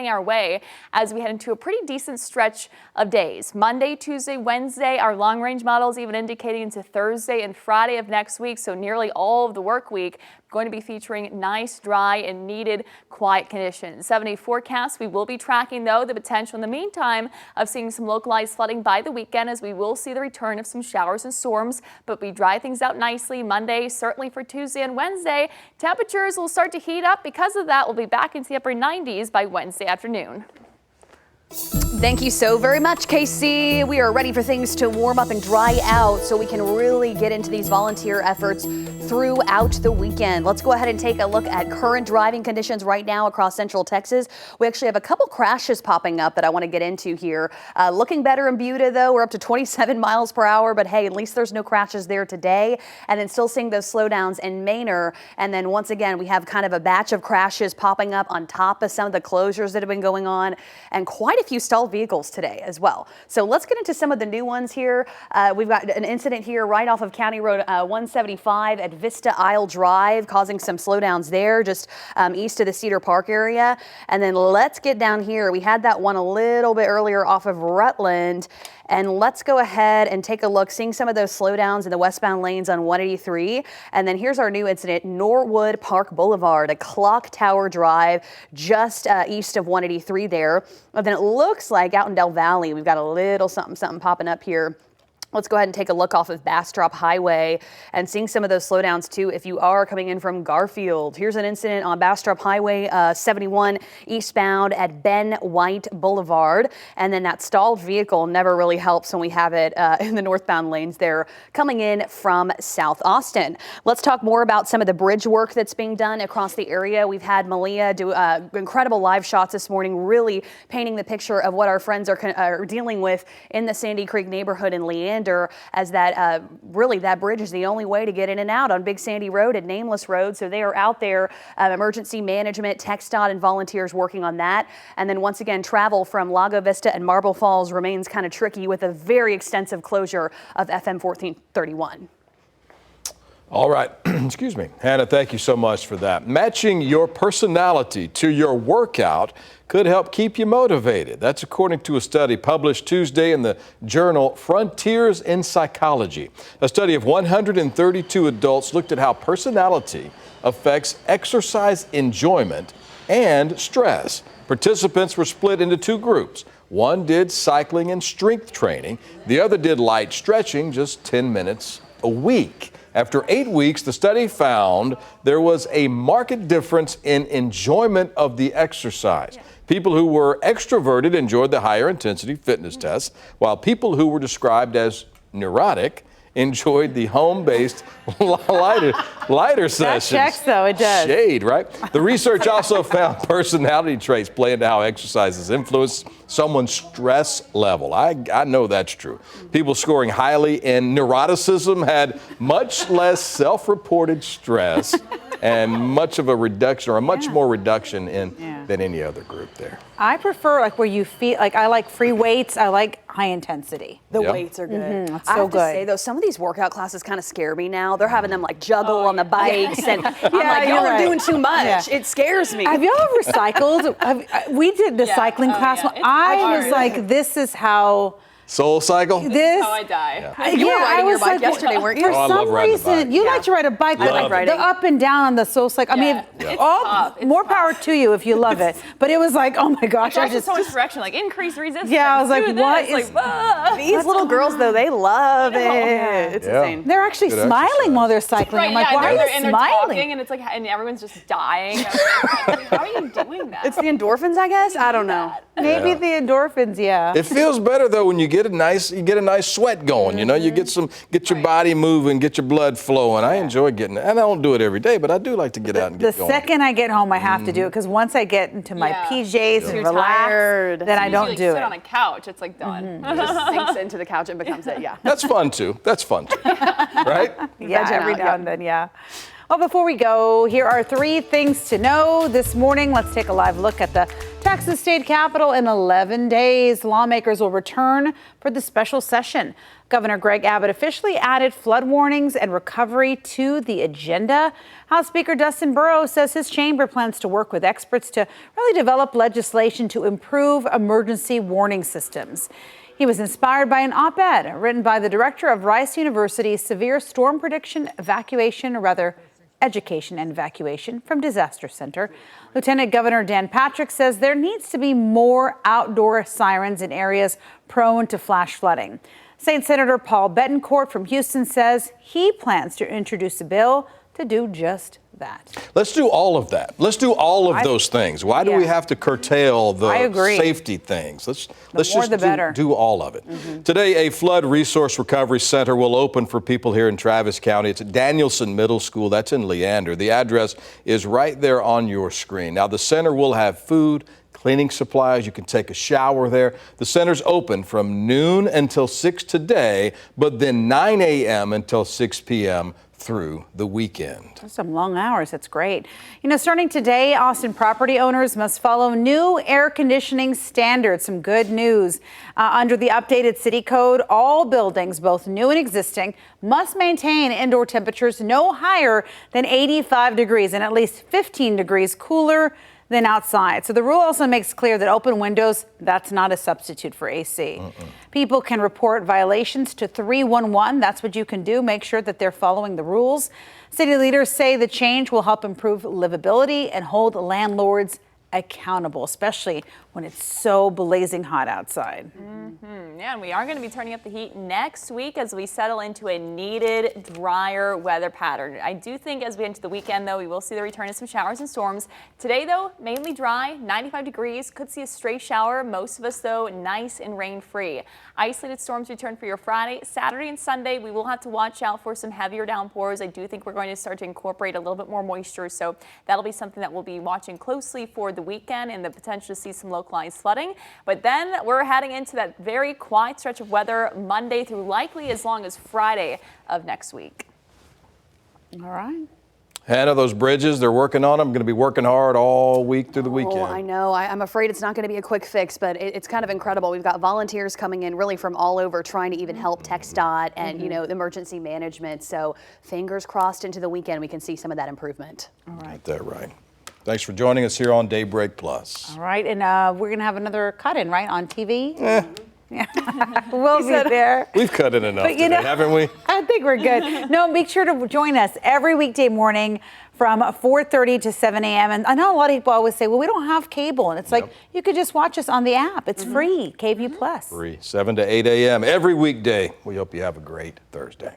our way as we head into a pretty decent stretch of days. Monday, Tuesday, Wednesday, our long-range models even indicating into Thursday and Friday of next week, so nearly all of the work week going to be featuring nice, dry, and needed quiet conditions. 7-day forecast. We will be tracking, though, the potential in the meantime of seeing some localized flooding by the weekend, as we will see the return of some showers and storms, but we dry things out nicely. Monday, certainly for Tuesday and Wednesday, temperatures will start to heat up. Because of that, we'll be back into the upper 90s by Wednesday afternoon. Thank you so very much, Casey. We are ready for things to warm up and dry out so we can really get into these volunteer efforts throughout the weekend. Let's go ahead and take a look at current driving conditions right now across Central Texas. We actually have a couple crashes popping up that I want to get into here. Looking better in Buda, though. We're up to 27 miles per hour, but hey, at least there's no crashes there today. And then still seeing those slowdowns in Manor. And then once again, we have kind of a batch of crashes popping up on top of some of the closures that have been going on, and quite a few stalled vehicles today as well. So let's get into some of the new ones here. We've got an incident here right off of County Road 175 at Vista Isle Drive, causing some slowdowns there just east of the Cedar Park area. And then let's get down here. We had that one a little bit earlier off of Rutland. And let's go ahead and take a look, seeing some of those slowdowns in the westbound lanes on 183. And then here's our new incident, Norwood Park Boulevard, a Clock Tower Drive, just east of 183 there. And then it looks like out in Del Valley, we've got a little something popping up here. Let's go ahead and take a look off of Bastrop Highway and seeing some of those slowdowns too if you are coming in from Garfield. Here's an incident on Bastrop Highway 71 eastbound at Ben White Boulevard. And then that stalled vehicle never really helps when we have it in the northbound lanes there coming in from South Austin. Let's talk more about some of the bridge work that's being done across the area. We've had Malia do incredible live shots this morning, really painting the picture of what our friends are dealing with in the Sandy Creek neighborhood in Leander, as that really that bridge is the only way to get in and out on Big Sandy Road and Nameless Road. So they are out there, emergency management, TxDOT, and volunteers working on that. And then once again, travel from Lago Vista and Marble Falls remains kind of tricky with a very extensive closure of FM 1431. All right. Excuse me. Hannah, thank you so much for that. Matching your personality to your workout could help keep you motivated. That's according to a study published Tuesday in the journal Frontiers in Psychology. A study of 132 adults looked at how personality affects exercise enjoyment and stress. Participants were split into two groups. One did cycling and strength training. The other did light stretching, just 10 minutes a week. After 8 weeks, the study found there was a marked difference in enjoyment of the exercise. People who were extroverted enjoyed the higher intensity fitness tests, while people who were described as neurotic enjoyed the home-based lighter sessions. That checks, though, it does. Shade, right? The research also found personality traits play into how exercises influence someone's stress level. I know that's true. People scoring highly in neuroticism had much less self-reported stress and much of a reduction, or a much more reduction in than any other group there. I prefer like where you feel like, I like free weights. I like high intensity. The weights are good. That's I so have good. to say though, some of these workout classes kind of scare me now. They're having them like juggle on the bikes, and I'm like, y'all are doing too much. It scares me. Have y'all ever cycled? We did the cycling class. I was like, this is how. Soul Cycle? This. How I die. You were riding your bike yesterday, weren't you? For some reason, you like to ride a bike. I like riding. The up and down on the Soul Cycle. I mean, more power to you if you love it. But it was like, oh my gosh, I just so much direction, like increase resistance. Yeah, I was like, what is these little girls though? They love it. It's insane. They're actually smiling while they're cycling. I'm like, why are you and they're smiling? talking, and it's like, and everyone's just dying. How are you doing that? It's the endorphins, I guess. I don't know. Maybe the endorphins. Yeah. It feels better though when you get a nice sweat going. You know, you get your body moving, get your blood flowing. I enjoy getting it, and I don't do it every day, but I do like to get out and get going. The second I get home, I have to do it, because once I get into my PJs and relax, then I don't do sit it. on a couch, it's like done. It just sinks into the couch and becomes it. Yeah. That's fun too. Right? Yeah, every now and then, yeah. Well, before we go, here are 3 things to know this morning. Let's take a live look at the Texas State Capitol. In 11 days, lawmakers will return for the special session. Governor Greg Abbott officially added flood warnings and recovery to the agenda. House Speaker Dustin Burrows says his chamber plans to work with experts to really develop legislation to improve emergency warning systems. He was inspired by an op-ed written by the director of Rice University's Severe Storm Prediction Education and Evacuation from Disaster Center. Lieutenant Governor Dan Patrick says there needs to be more outdoor sirens in areas prone to flash flooding. State Senator Paul Bettencourt from Houston says he plans to introduce a bill to do just that. Let's do all of that. Let's do all of those things. Why do we have to curtail the safety things? Let's just do all of it. Today, a flood resource recovery center will open for people here in Travis County. It's at Danielson Middle School. That's in Leander. The address is right there on your screen. Now, the center will have food, cleaning supplies. You can take a shower there. The center's open from noon until 6 today, but then 9 a.m. until 6 p.m. through the weekend. That's some long hours. That's great. You know, starting today, Austin property owners must follow new air conditioning standards. Some good news. Under the updated city code, all buildings, both new and existing, must maintain indoor temperatures no higher than 85 degrees and at least 15 degrees cooler than outside. So the rule also makes clear that open windows, that's not a substitute for AC. People can report violations to 311. That's what you can do. Make sure that they're following the rules. City leaders say the change will help improve livability and hold landlords accountable, especially when it's so blazing hot outside. Yeah, and we are going to be turning up the heat next week as we settle into a needed, drier weather pattern. I do think as we enter the weekend, though, we will see the return of some showers and storms. Today, though, mainly dry, 95 degrees. Could see a stray shower. Most of us, though, nice and rain-free. Isolated storms return for your Friday, Saturday, and Sunday. We will have to watch out for some heavier downpours. I do think we're going to start to incorporate a little bit more moisture, so that'll be something that we'll be watching closely for the weekend and the potential to see some localized flooding. But then we're heading into that very quiet stretch of weather Monday through likely as long as Friday of next week. All right. Hannah, those bridges, they're working on them. Going to be working hard all week through the weekend. I know. I'm afraid it's not going to be a quick fix, but it's kind of incredible. We've got volunteers coming in really from all over trying to even help TxDOT and, you know, emergency management. So fingers crossed into the weekend we can see some of that improvement. All right. They're right. Thanks for joining us here on Daybreak Plus. All right. And we're going to have another cut-in, right, on TV? Yeah. We'll be there. We've cut in enough today, haven't we? I think we're good. No, make sure to join us every weekday morning from 4:30 to 7 a.m. And I know a lot of people always say, well, we don't have cable. And it's like, you could just watch us on the app. It's free, KVUE Plus. Free, 7 to 8 a.m. every weekday. We hope you have a great Thursday.